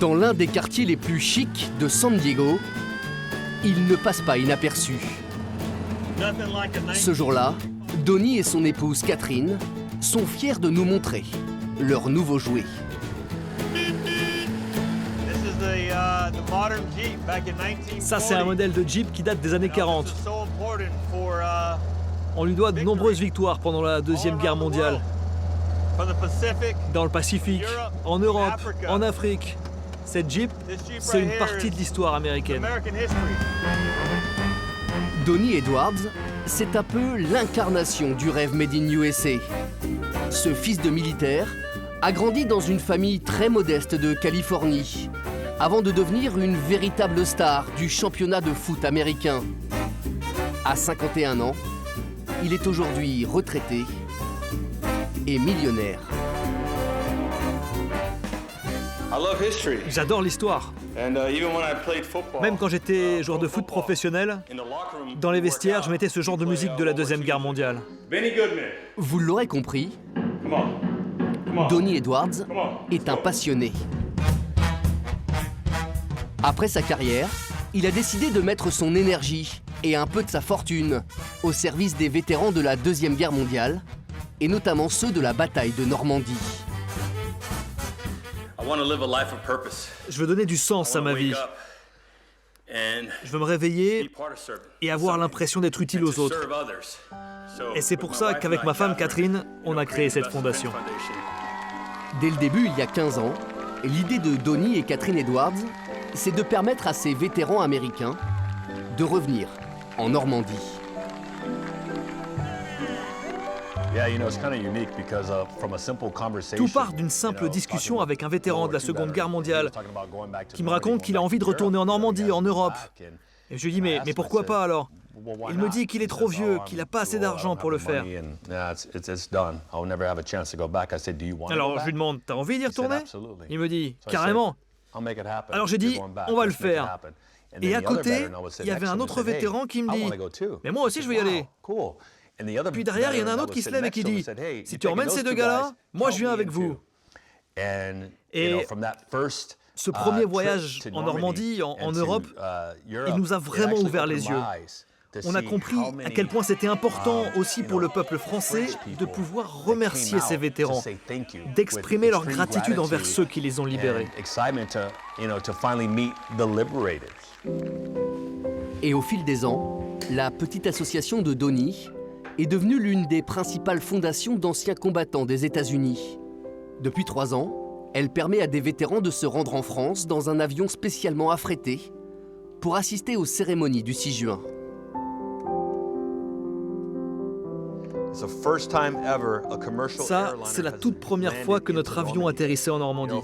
Dans l'un des quartiers les plus chics de San Diego, il ne passe pas inaperçu. Ce jour-là, Donnie et son épouse Catherine sont fiers de nous montrer leur nouveau jouet. Ça, c'est un modèle de Jeep qui date des années 40. On lui doit de nombreuses victoires pendant la Deuxième Guerre mondiale. Dans le Pacifique, en Europe, en Afrique. Cette Jeep, c'est une partie de l'histoire américaine. Donnie Edwards, c'est un peu l'incarnation du rêve Made in USA. Ce fils de militaire a grandi dans une famille très modeste de Californie, avant de devenir une véritable star du championnat de foot américain. À 51 ans, il est aujourd'hui retraité et millionnaire. J'adore l'histoire. Même quand j'étais joueur de foot professionnel, dans les vestiaires, je mettais ce genre de musique de la Deuxième Guerre mondiale. Vous l'aurez compris, Donnie Edwards est un passionné. Après sa carrière, il a décidé de mettre son énergie et un peu de sa fortune au service des vétérans de la Deuxième Guerre mondiale, et notamment ceux de la bataille de Normandie. Je veux donner du sens à ma vie. Je veux me réveiller et avoir l'impression d'être utile aux autres. Et c'est pour ça qu'avec ma femme Catherine, on a créé cette fondation. Dès le début, il y a 15 ans, l'idée de Donnie et Catherine Edwards, c'est de permettre à ces vétérans américains de revenir en Normandie. Tout part d'une simple discussion avec un vétéran de la Seconde Guerre mondiale qui me raconte qu'il a envie de retourner en Normandie, en Europe. Et je lui dis mais pourquoi pas alors? Il me dit qu'il est trop vieux, qu'il n'a pas assez d'argent pour le faire. Alors je lui demande, t'as envie d'y retourner? Il me dit, carrément. Alors j'ai dit, on va le faire. Et à côté, il y avait un autre vétéran qui me dit, mais moi aussi je veux y aller. Puis derrière, il y en a un autre qui se lève et qui dit, si tu emmènes ces deux gars-là, moi je viens avec vous. Et ce premier voyage en Normandie, en Europe, il nous a vraiment ouvert les yeux. On a compris à quel point c'était important aussi pour le peuple français de pouvoir remercier ces vétérans, d'exprimer leur gratitude envers ceux qui les ont libérés. Et au fil des ans, la petite association de Donnie est devenue l'une des principales fondations d'anciens combattants des États-Unis. Depuis 3 ans, elle permet à des vétérans de se rendre en France dans un avion spécialement affrété pour assister aux cérémonies du 6 juin. Ça, c'est la toute première fois que notre avion atterrissait en Normandie.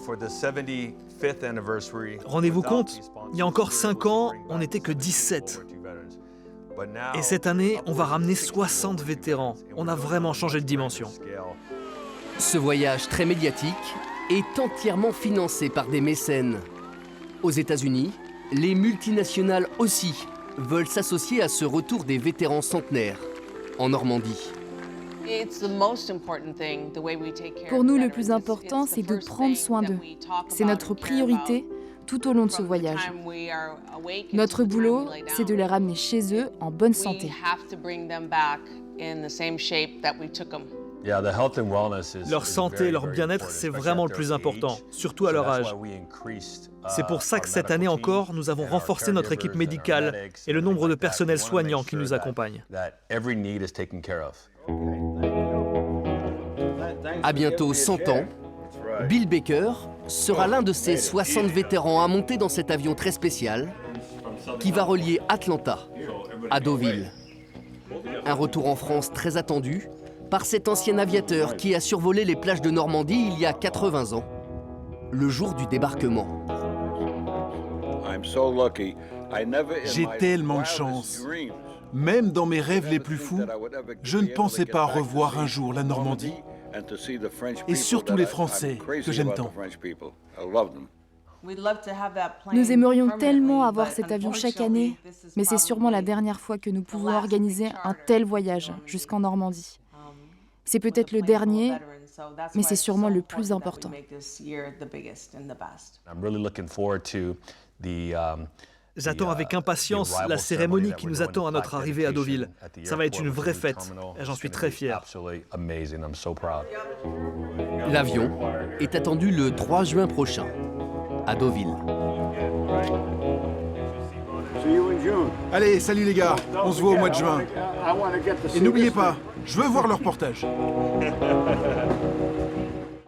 Rendez-vous compte, il y a encore 5 ans, on n'était que 17. Et cette année, on va ramener 60 vétérans. On a vraiment changé de dimension. Ce voyage très médiatique est entièrement financé par des mécènes. Aux États-Unis, les multinationales aussi veulent s'associer à ce retour des vétérans centenaires en Normandie. Pour nous, le plus important, c'est de prendre soin d'eux. C'est notre priorité tout au long de ce voyage. Notre boulot, c'est de les ramener chez eux en bonne santé. Leur santé, leur bien-être, c'est vraiment le plus important, surtout à leur âge. C'est pour ça que cette année encore, nous avons renforcé notre équipe médicale et le nombre de personnels soignants qui nous accompagnent. À bientôt 100 ans, Bill Baker sera l'un de ces 60 vétérans à monter dans cet avion très spécial qui va relier Atlanta à Deauville. Un retour en France très attendu par cet ancien aviateur qui a survolé les plages de Normandie il y a 80 ans, le jour du débarquement. J'ai tellement de chance. Même dans mes rêves les plus fous, je ne pensais pas revoir un jour la Normandie et surtout les Français que j'aime tant. Nous aimerions tellement avoir cet avion chaque année, mais c'est sûrement la dernière fois que nous pouvons organiser un tel voyage jusqu'en Normandie. C'est peut-être le dernier, mais c'est sûrement le plus important. J'attends avec impatience la cérémonie qui nous attend à notre arrivée à Deauville. Ça va être une vraie fête et j'en suis très fier. L'avion est attendu le 3 juin prochain, à Deauville. Allez, salut les gars, on se voit au mois de juin. Et n'oubliez pas, je veux voir le reportage.